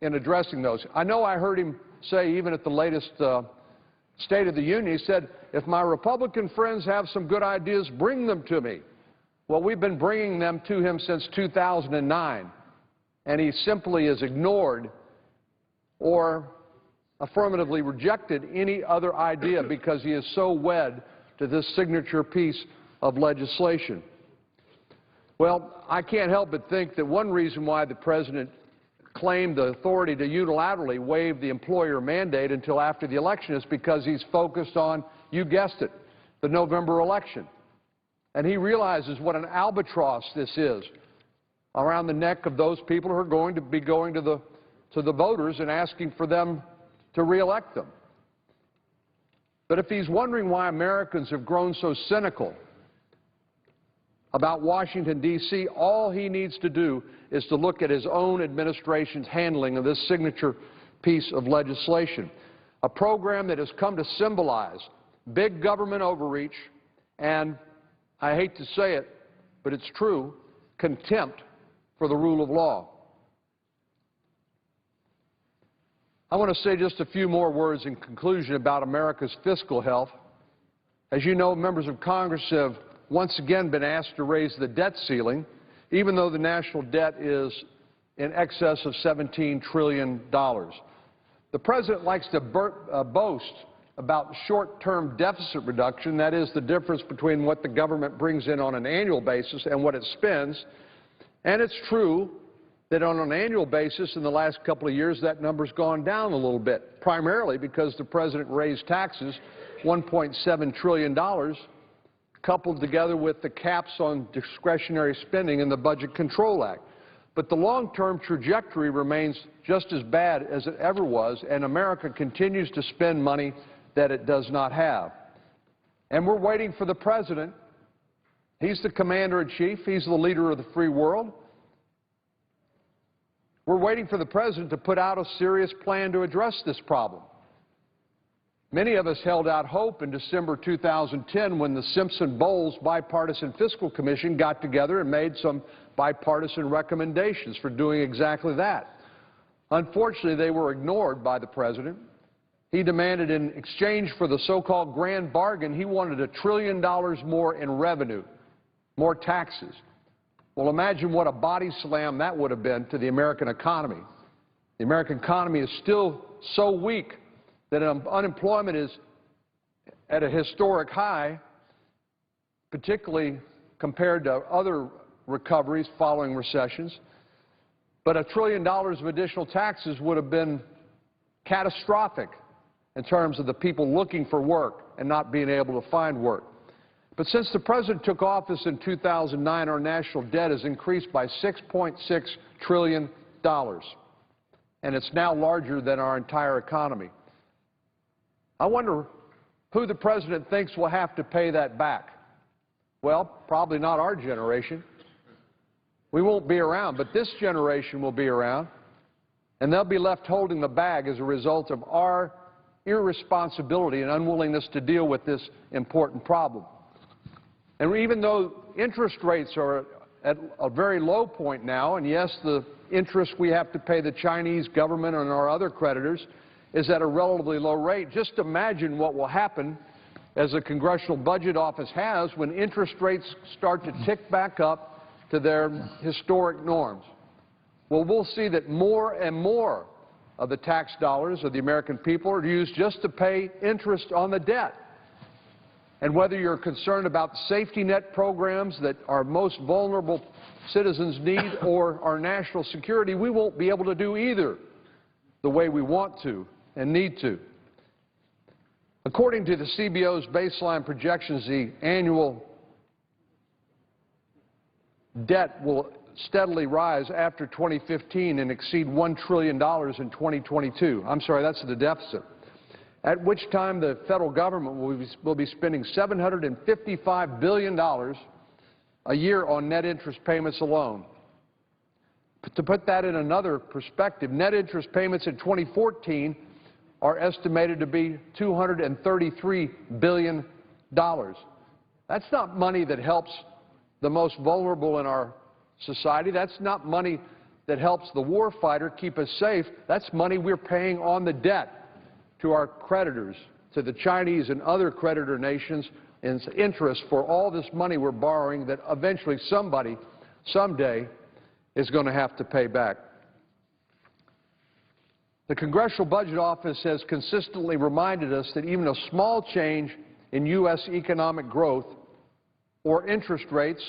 in addressing those. I know I heard him say, even at the latest State of the Union, he said, if my Republican friends have some good ideas, bring them to me. Well, we've been bringing them to him since 2009, and he simply has ignored or affirmatively rejected any other idea because he is so wed to this signature piece of legislation. Well, I can't help but think that one reason why the President claimed the authority to unilaterally waive the employer mandate until after the election is because he's focused on, you guessed it, the November election. And he realizes what an albatross this is around the neck of those people who are going to be going to the voters and asking for them to reelect them. But if he's wondering why Americans have grown so cynical about Washington, D.C., all he needs to do is to look at his own administration's handling of this signature piece of legislation, a program that has come to symbolize big government overreach and, I hate to say it, but it's true, contempt for the rule of law. I want to say just a few more words in conclusion about America's fiscal health. As you know, members of Congress have once again been asked to raise the debt ceiling, even though the national debt is in excess of $17 trillion. The President likes to boast about short-term deficit reduction, that is the difference between what the government brings in on an annual basis and what it spends. And it's true that on an annual basis in the last couple of years that number's gone down a little bit, primarily because the President raised taxes $1.7 trillion, coupled together with the caps on discretionary spending in the Budget Control Act. But the long-term trajectory remains just as bad as it ever was, and America continues to spend money that it does not have. And we're waiting for the President. He's the commander-in-chief. He's the leader of the free world. We're waiting for the President to put out a serious plan to address this problem. Many of us held out hope in December 2010 when the Simpson-Bowles Bipartisan Fiscal Commission got together and made some bipartisan recommendations for doing exactly that. Unfortunately, they were ignored by the President. He demanded in exchange for the so-called grand bargain, he wanted $1 trillion more in revenue, more taxes. Well, imagine what a body slam that would have been to the American economy. The American economy is still so weak that unemployment is at a historic high, particularly compared to other recoveries following recessions. But $1 trillion of additional taxes would have been catastrophic in terms of the people looking for work and not being able to find work. But since the President took office in 2009, our national debt has increased by $6.6 trillion, and it's now larger than our entire economy. I wonder who the President thinks will have to pay that back. Well, probably not our generation. We won't be around, but this generation will be around, and they'll be left holding the bag as a result of our irresponsibility and unwillingness to deal with this important problem. And even though interest rates are at a very low point now, and yes, the interest we have to pay the Chinese government and our other creditors is at a relatively low rate, just imagine what will happen, as the Congressional Budget Office has, when interest rates start to tick back up to their historic norms. Well, we'll see that more and more of the tax dollars of the American people are used just to pay interest on the debt. And whether you're concerned about safety net programs that our most vulnerable citizens need or our national security, we won't be able to do either the way we want to and need to. According to the CBO's baseline projections, the annual debt will steadily rise after 2015 and exceed $1 trillion in 2022. I'm sorry, that's the deficit. At which time the federal government will be spending $755 billion a year on net interest payments alone. To put that in another perspective, net interest payments in 2014 are estimated to be $233 billion. That's not money that helps the most vulnerable in our society. That's not money that helps the war fighter keep us safe. That's money we're paying on the debt to our creditors, to the Chinese and other creditor nations, in interest for all this money we're borrowing that eventually somebody, someday, is going to have to pay back. The Congressional Budget Office has consistently reminded us that even a small change in U.S. economic growth or interest rates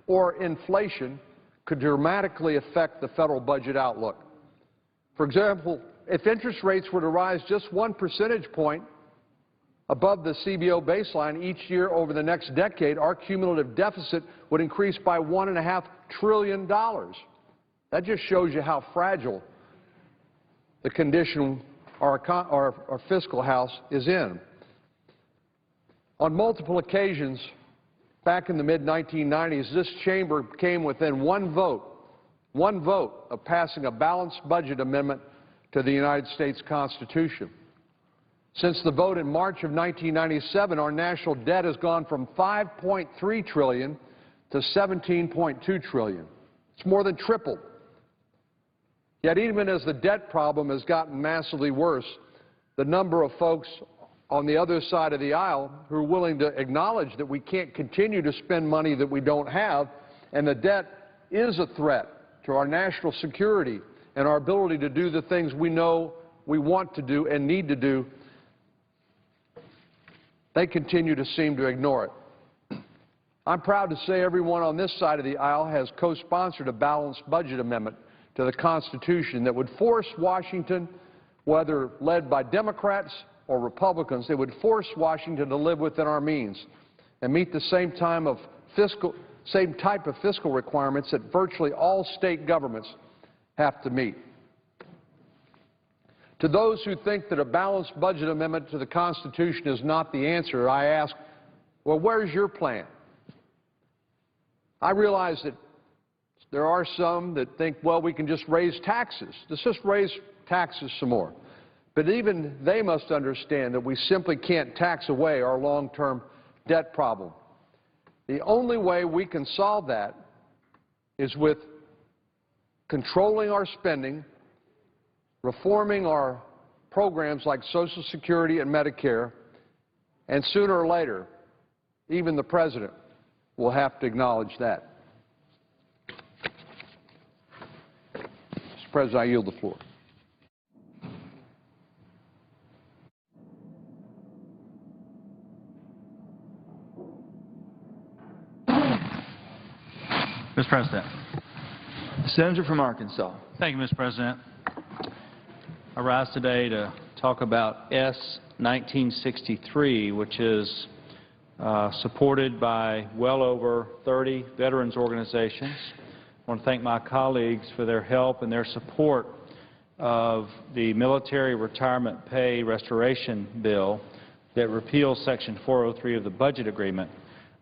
or inflation could dramatically affect the federal budget outlook. For example, if interest rates were to rise just 1 percentage point above the CBO baseline each year over the next decade, our cumulative deficit would increase by $1.5 trillion. That just shows you how fragile the condition our fiscal house is in. On multiple occasions, back in the mid-1990s, this chamber came within one vote of passing a balanced budget amendment to the United States Constitution. Since the vote in March of 1997, our national debt has gone from $5.3 trillion to $17.2 trillion. It's more than tripled. Yet even as the debt problem has gotten massively worse, the number of folks on the other side of the aisle who are willing to acknowledge that we can't continue to spend money that we don't have, and the debt is a threat to our national security and our ability to do the things we know we want to do and need to do, they continue to seem to ignore it. I'm proud to say everyone on this side of the aisle has co-sponsored a balanced budget amendment to the Constitution that would force Washington, whether led by Democrats or Republicans, they would force Washington to live within our means and meet the same type of fiscal requirements that virtually all state governments have to meet. To those who think that a balanced budget amendment to the Constitution is not the answer, I ask, well, where's your plan? I realize that there are some that think, well, we can just raise taxes. Let's just raise taxes some more. But even they must understand that we simply can't tax away our long-term debt problem. The only way we can solve that is with controlling our spending, reforming our programs like Social Security and Medicare, and sooner or later, even the President will have to acknowledge that. Mr. President, I yield the floor. Mr. President. The senator from Arkansas. Thank you, Mr. President. I rise today to talk about S. 1963, which is supported by well over 30 veterans organizations. I want to thank my colleagues for their help and their support of the Military Retirement Pay Restoration Bill that repeals Section 403 of the Budget Agreement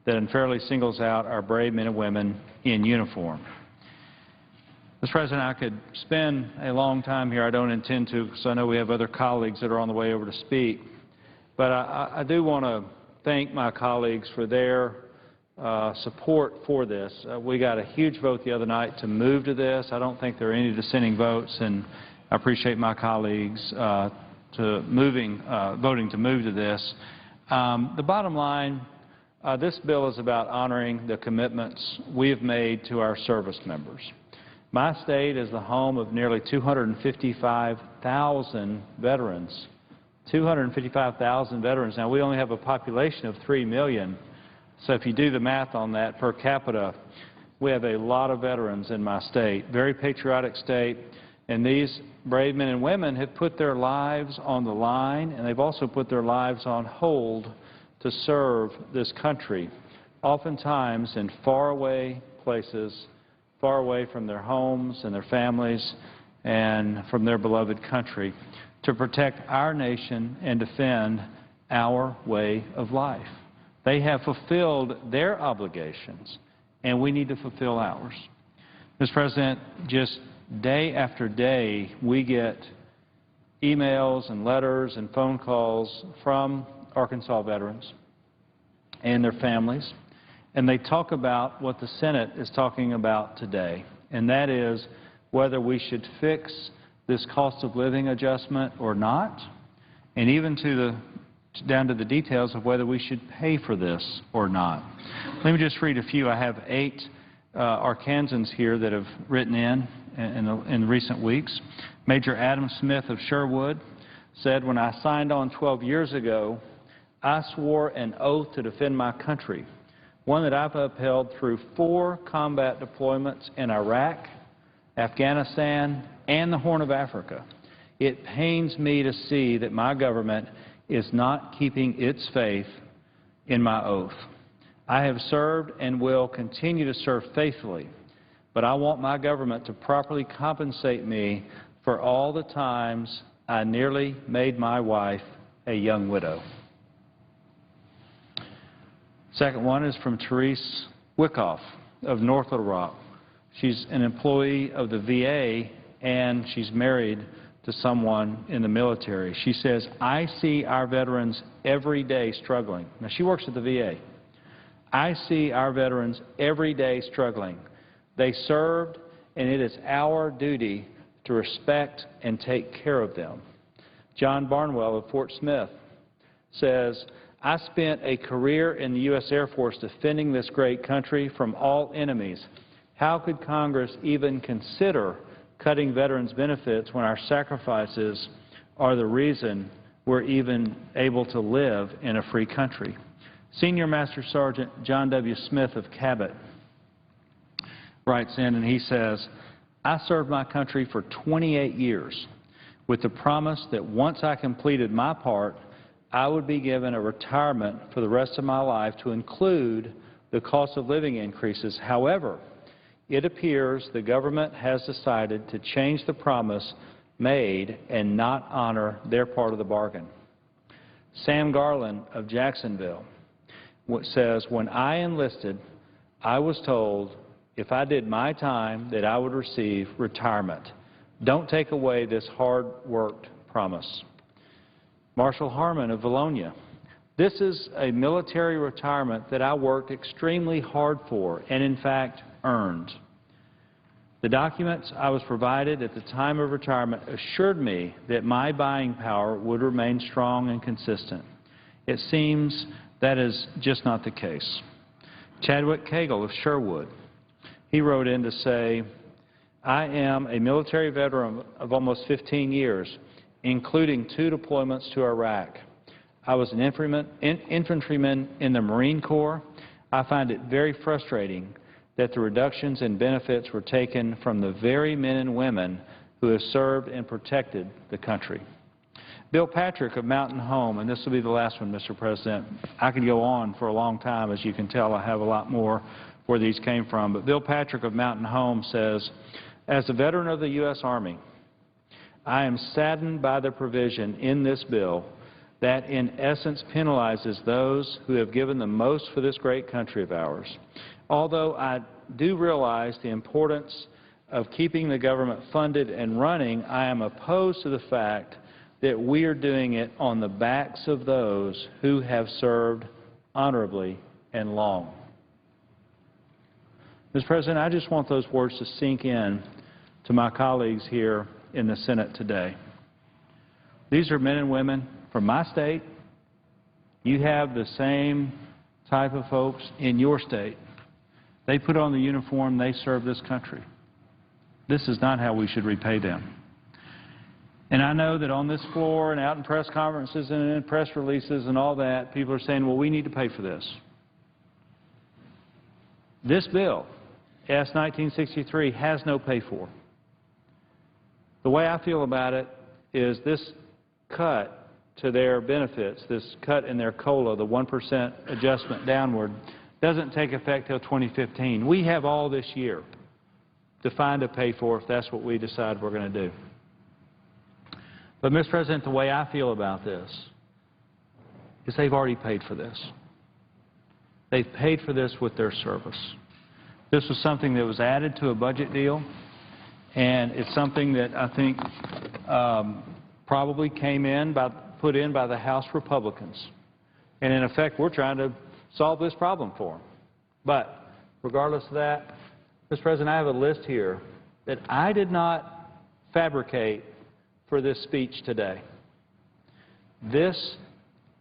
that unfairly singles out our brave men and women in uniform. Mr. President, I could spend a long time here. I don't intend to, because I know we have other colleagues that are on the way over to speak. But I do want to thank my colleagues for their support for this. We got a huge vote the other night to move to this. I don't think there are any dissenting votes, and I appreciate my colleagues voting to move to this. The bottom line, this bill is about honoring the commitments we have made to our service members. My state is the home of nearly 255,000 veterans. 255,000 veterans. Now, we only have a population of 3 million, so if you do the math on that per capita, we have a lot of veterans in my state. Very patriotic state, and these brave men and women have put their lives on the line, and they've also put their lives on hold to serve this country, oftentimes in faraway places, far away from their homes and their families and from their beloved country, to protect our nation and defend our way of life. They have fulfilled their obligations, and we need to fulfill ours. Mr. President, just day after day, we get emails and letters and phone calls from Arkansas veterans and their families, and they talk about what the Senate is talking about today, and that is whether we should fix this cost of living adjustment or not, and even down to the details of whether we should pay for this or not. Let me just read a few. I have 8 Arkansans here that have written in, in recent weeks. Major Adam Smith of Sherwood said, "When I signed on 12 years ago, I swore an oath to defend my country, one that I've upheld through 4 combat deployments in Iraq, Afghanistan, and the Horn of Africa. It pains me to see that my government is not keeping its faith in my oath. I have served and will continue to serve faithfully, but I want my government to properly compensate me for all the times I nearly made my wife a young widow." Second one is from Therese Wickoff of North Little Rock. She's an employee of the VA, and she's married to someone in the military. She says, "I see our veterans every day struggling." Now, she works at the VA. "I see our veterans every day struggling. They served, and it is our duty to respect and take care of them." John Barnwell of Fort Smith says, "I spent a career in the U.S. Air Force defending this great country from all enemies. How could Congress even consider cutting veterans' benefits when our sacrifices are the reason we're even able to live in a free country?" Senior Master Sergeant John W. Smith of Cabot writes in, and he says, "I served my country for 28 years with the promise that once I completed my part, I would be given a retirement for the rest of my life to include the cost of living increases. However, it appears the government has decided to change the promise made and not honor their part of the bargain." Sam Garland of Jacksonville says, "When I enlisted, I was told if I did my time that I would receive retirement. Don't take away this hard-worked promise." Marshall Harmon of Valonia, "This is a military retirement that I worked extremely hard for and, in fact, earned. The documents I was provided at the time of retirement assured me that my buying power would remain strong and consistent. It seems that is just not the case." Chadwick Cagle of Sherwood, he wrote in to say, "I am a military veteran of almost 15 years, including 2 deployments to Iraq. I was an infantryman in the Marine Corps. I find it very frustrating that the reductions in benefits were taken from the very men and women who have served and protected the country." Bill Patrick of Mountain Home, and this will be the last one, Mr. President. I could go on for a long time. As you can tell, I have a lot more where these came from. But Bill Patrick of Mountain Home says, "As a veteran of the U.S. Army, I am saddened by the provision in this bill that in essence penalizes those who have given the most for this great country of ours. Although I do realize the importance of keeping the government funded and running, I am opposed to the fact that we are doing it on the backs of those who have served honorably and long." Mr. President, I just want those words to sink in to my colleagues here in the Senate today. These are men and women from my state. You have the same type of folks in your state. They put on the uniform, they serve this country. This is not how we should repay them. And I know that on this floor and out in press conferences and in press releases and all that, people are saying, well, we need to pay for this. This bill, S. 1963, has no pay for. The way I feel about it is this cut to their benefits, this cut in their COLA, the 1% adjustment downward, doesn't take effect till 2015. We have all this year to find a pay for if that's what we decide we're going to do. But, Mr. President, the way I feel about this is they've already paid for this. They've paid for this with their service. This was something that was added to a budget deal, and it's something that I think probably put in by the House Republicans. And in effect, we're trying to solve this problem for them. But regardless of that, Mr. President, I have a list here that I did not fabricate for this speech today. This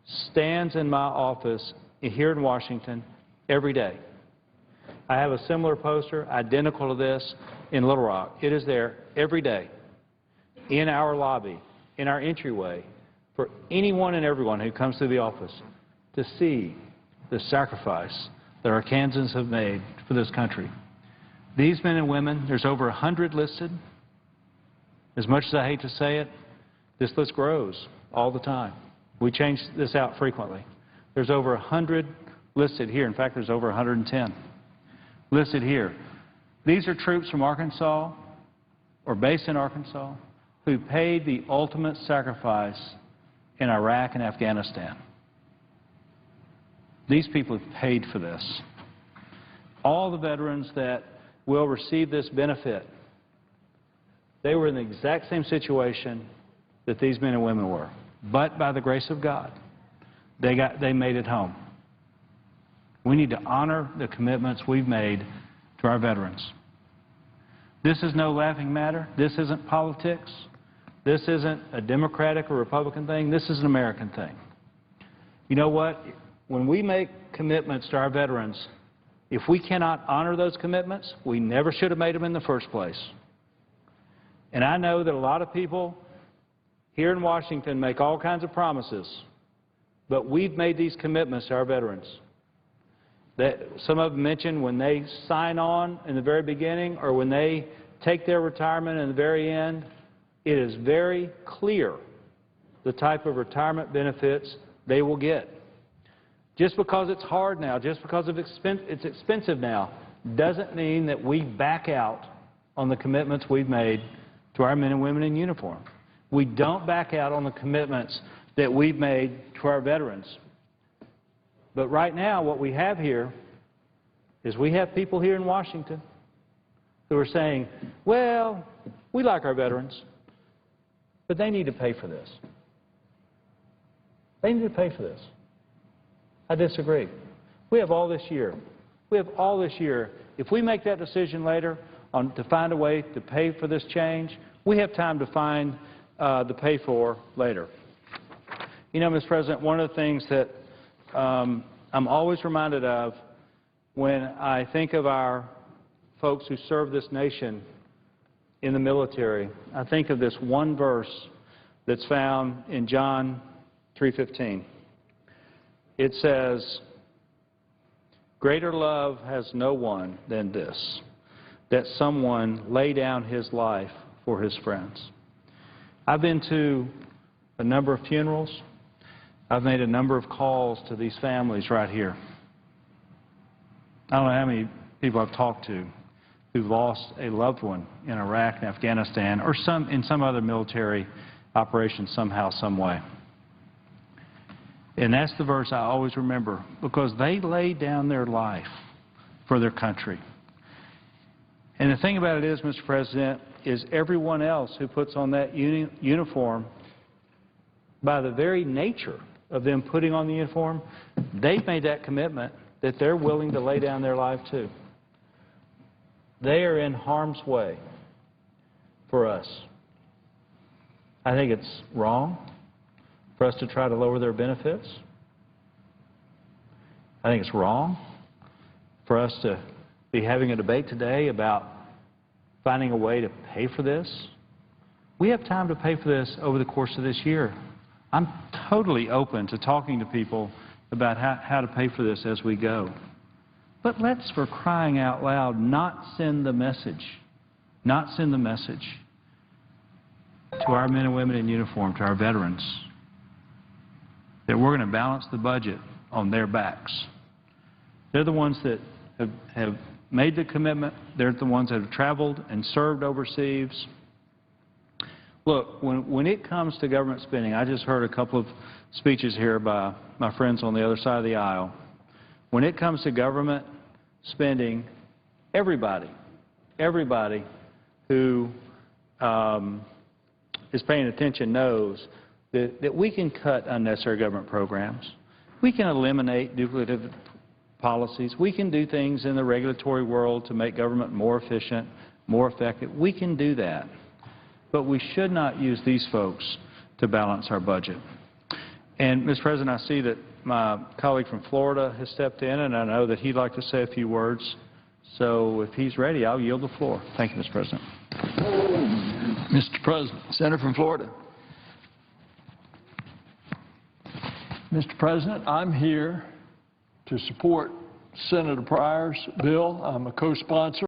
stands in my office here in Washington every day. I have a similar poster, identical to this, in Little Rock. It is there every day in our lobby, in our entryway, for anyone and everyone who comes to the office to see the sacrifice that our Kansans have made for this country. These men and women, there's over 100 listed. As much as I hate to say it, this list grows all the time. We change this out frequently. There's over 100 listed here. In fact, there's over 110 listed here. These are troops from Arkansas or based in Arkansas who paid the ultimate sacrifice in Iraq and Afghanistan. These people have paid for this. All the veterans that will receive this benefit, they were in the exact same situation that these men and women were. But by the grace of God, they made it home. We need to honor the commitments we've made to our veterans. This is no laughing matter. This isn't politics. This isn't a Democratic or Republican thing. This is an American thing. You know what? When we make commitments to our veterans, if we cannot honor those commitments, we never should have made them in the first place. And I know that a lot of people here in Washington make all kinds of promises, but we've made these commitments to our veterans. That some of them mentioned when they sign on in the very beginning or when they take their retirement in the very end, it is very clear the type of retirement benefits they will get. Just because it's hard now, just because it's expensive now, doesn't mean that we back out on the commitments we've made to our men and women in uniform. We don't back out on the commitments that we've made to our veterans. But right now, what we have here is we have people here in Washington who are saying, well, we like our veterans, but they need to pay for this. They need to pay for this. I disagree. We have all this year. We have all this year. If we make that decision later to find a way to pay for this change, we have time to find the pay for later. You know, Mr. President, one of the things that I'm always reminded of when I think of our folks who serve this nation in the military, I think of this one verse that's found in John 3:15. It says, "Greater love has no one than this, that someone lay down his life for his friends." I've been to a number of funerals. I've made a number of calls to these families right here. I don't know how many people I've talked to who've lost a loved one in Iraq and Afghanistan or in some other military operation somehow, some way. And that's the verse I always remember because they laid down their life for their country. And the thing about it is, Mr. President, is everyone else who puts on that uniform, by the very nature of them putting on the uniform, they've made that commitment that they're willing to lay down their life too. They are in harm's way for us. I think it's wrong for us to try to lower their benefits. I think it's wrong for us to be having a debate today about finding a way to pay for this. We have time to pay for this over the course of this year. I'm totally open to talking to people about how to pay for this as we go. But let's, for crying out loud, not send the message to our men and women in uniform, to our veterans, that we're going to balance the budget on their backs. They're the ones that have made the commitment. They're the ones that have traveled and served overseas. Look, when it comes to government spending, I just heard a couple of speeches here by my friends on the other side of the aisle. When it comes to government spending, everybody who is paying attention knows that we can cut unnecessary government programs. We can eliminate duplicative policies. We can do things in the regulatory world to make government more efficient, more effective. We can do that. But we should not use these folks to balance our budget. And, Mr. President, I see that my colleague from Florida has stepped in, and I know that he'd like to say a few words. So if he's ready, I'll yield the floor. Thank you, Mr. President. Mr. President, Senator from Florida. Mr. President, I'm here to support Senator Pryor's bill. I'm a co-sponsor.